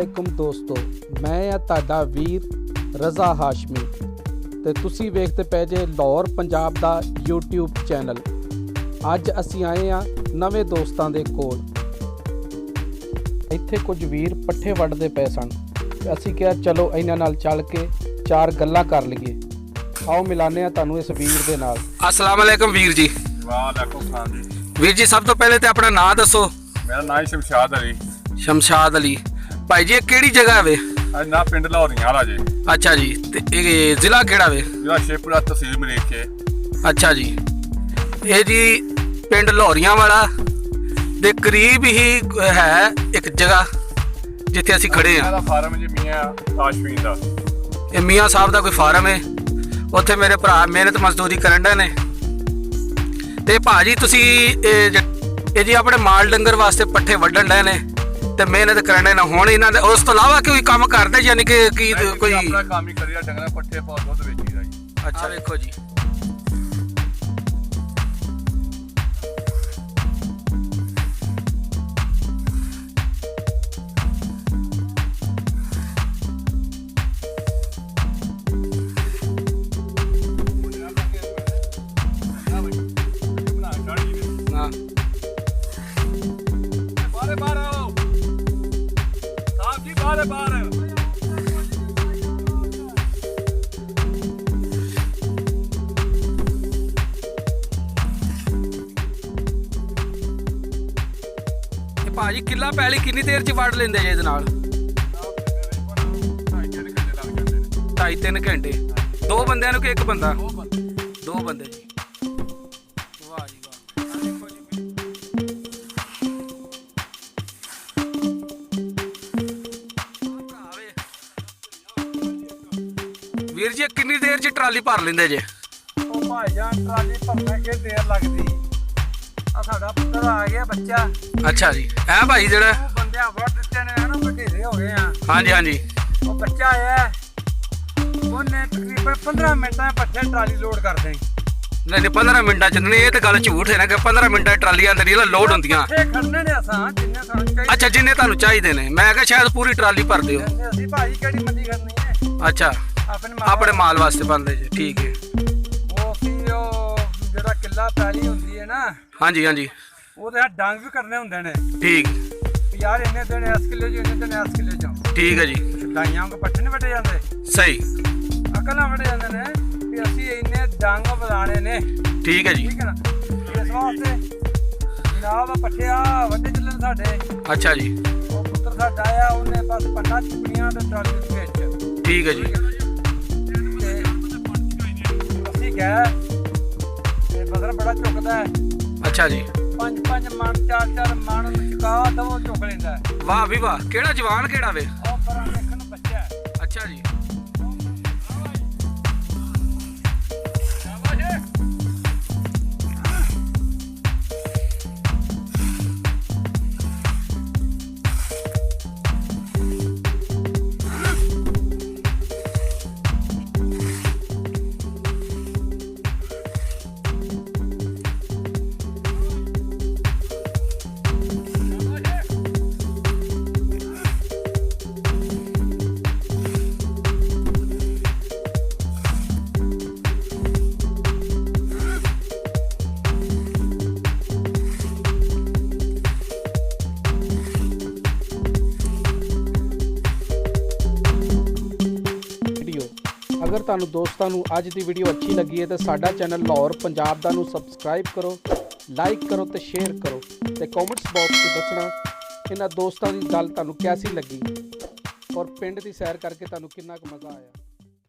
वालेकुम दोस्तों, मैं आ तुहाडा वीर रज़ा हाशमी ते तुसी वेखते पै जे लाहौर पंजाब दा यूट्यूब चैनल। अज असी आए आ नवे दोस्तां दे कोल। इत्थे कुछ वीर पट्ठे वड्डदे पए सन ते असी कहा चलो इन्हां नाल चल के चार गल्लां कर लईए। आओ मिलाने आ तुहानूं इस वीर दे नाल। अस्सलाम वालेकुम वीर जी। वालेकुम सलाम जी। वीर जी सब तो पहले तो अपना नाम दसो। मेरा नाम शमशाद अली। शमशाद अली भाई जी, किहड़ी जगह वे? ना पिंड लाहौरियां वाला जी। अच्छा जी, ते जिला केड़ा वे? जिला शेखपुरा तहसील मलेरके। अच्छा जी, ये जी पिंड लाहौरियां वाला दे करीब ही है एक जगह जिथे असी खड़े हैं। फार्म जी मियां आशमीन दा। ये मियां साहब का कोई फार्म है, उत्थे मेरे भरा मेहनत मजदूरी करन डे ने। ते भाजी तुसी ये जी अपने माल डंगर वास्ते पट्ठे वड्डण डे ने ते मेहनत करने ना हुण इन्हां दे उस तो इलावा कोई काम करदे, यानी कि अपना काम ही करिया, डंगर पट्ठे पाउ दुध वेची दा जी। अच्छा देखो जी, भाजी किला पैली कितनी देर च वड़ लेंदे जे इहदे नाल? 2.5-3 घंटे। दो बंदियां नूं कि एक बंदा? दो बंदे जी। वाह जी वाह। वीर जी कितनी देर च ट्राली भर लेंदे जे? भाईजान ट्राली भरने के देर लगती। साडा पुत्तर आ गया बच्चा। अच्छा जी, है भाई जेड़ा बंदे वड़ दिते ने ना, बडेरे हो गए हैं। हाँ जी हाँ जी। वो बच्चा आया उन्हें तकरीबन 15 मिनटां में पट्ठे ट्राली लोड कर दें। नहीं 15 मिनटां च नहीं, ये तो गल झूठ है ना कि 15 मिनटां ट्रालियां अंदर नहीं लोड होंदियां। खड़ने ने असां जिन्ने सानू चाहिए। अच्छा जिन्ने तुहानू चाहिए ने, मैं कहा शायद पूरी ट्राली भर दिओ। ਅਸੀਂ ਭਾਈ ਕਿਹੜੀ ਮੰਡੀ ਕਰਨੀ ਹੈ? अच्छा अपने माल वास्ते बनते जी, ठीक है। ਉਹ ਅਸੀਂ ਉਹ ਜਿਹੜਾ ਕਿੱਲਾ ਪੈਲੀ ਹੁੰਦੀ ਹੈ ਨਾ, हाँ जी हाँ जी, ਉਹਦੇ ਡੰਗ ਵੀ ਕਰਨੇ ਹੁੰਦੇ ਨੇ। ठीक ਯਾਰ ਇੰਨੇ ਦਿਨ ਇਸ ਕਿੱਲੇ ਚ, ਇੰਨੇ ਦਿਨ ਇਸ ਕਿੱਲੇ ਚ। ठीक है जी, ਗਾਈਆਂ ਕੋ ਪੱਠੇ ਨਹੀਂ ਵੱਢੇ ਜਾਂਦੇ, सही ਅਕਲ ਨਾਲ ਵੱਢੇ ਜਾਂਦੇ ਨੇ ਵੀ ਅਸੀਂ ਇੰਨੇ ਡੰਗ ਵਧਾਣੇ ਨੇ। ठीक है जी। ਠੀਕ ਹੈ ਨਾ, ਇਸ ਵਾਸਤੇ ਜਨਾਬ ਪੱਠੇ ਆ ਵੱਡੇ ਚੱਲਣ ਸਾਡੇ। अच्छा जी, ਉਹ ਪੁੱਤਰ ਸਾਡਾ ਆ, ਉਹਨੇ ਬਸ ਪੰਨਾ ਚੁੱਕਣੀਆਂ ਤੇ ਟਰਾਲੀ ਦੇ ਵਿੱਚ। ठीक है जी। ਤੇ ਅਸੀਂ ਗਏ ਤੇ ਬਦਨ ਬੜਾ ਚੁੱਕਦਾ ਹੈ। अच्छा जी, 5-5 ਮਣ 4-4 ਮਣ ਨੂੰ ਚੁਕਾ ਦਵੋ ਚੁੱਕ ਲੈਂਦਾ ਹੈ। वाह भी वाह। केड़ा जवान केड़ा वे? ਉਹ ਪਰਾਂ ਦੇਖਣ ਨੂੰ ਬੱਚਾ ਹੈ। अच्छा जी, अगर तुहानू दोस्तों अज की वीडियो अच्छी लगी है तो साडा चैनल लाहौर पंजाब दा नू सबसक्राइब करो, लाइक करो तो शेयर करो तो कॉमेंट्स बॉक्स में दसना इन्हां दोस्तों की गल तुहानू कैसी लगी और पिंड की सैर करके तुहानू कितना मज़ा आया।